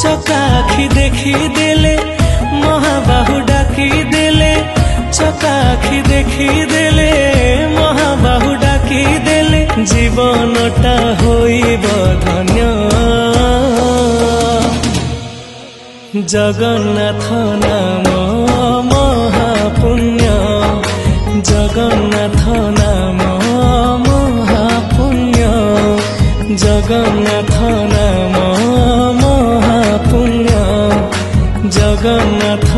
চকা আখি দেখি দেলে মহাবাহু ডাকি দেলে চকা আখি দেখি দেলে মহাবাহু ডাকি দেলে জীবনটা হইব ধন্য জগন্নাথ নাম মহাপুণ্য জগন্নাথ নাম মহাপুণ্য জগন্নাথ নাম মহাপুণ্য জগন্নাথ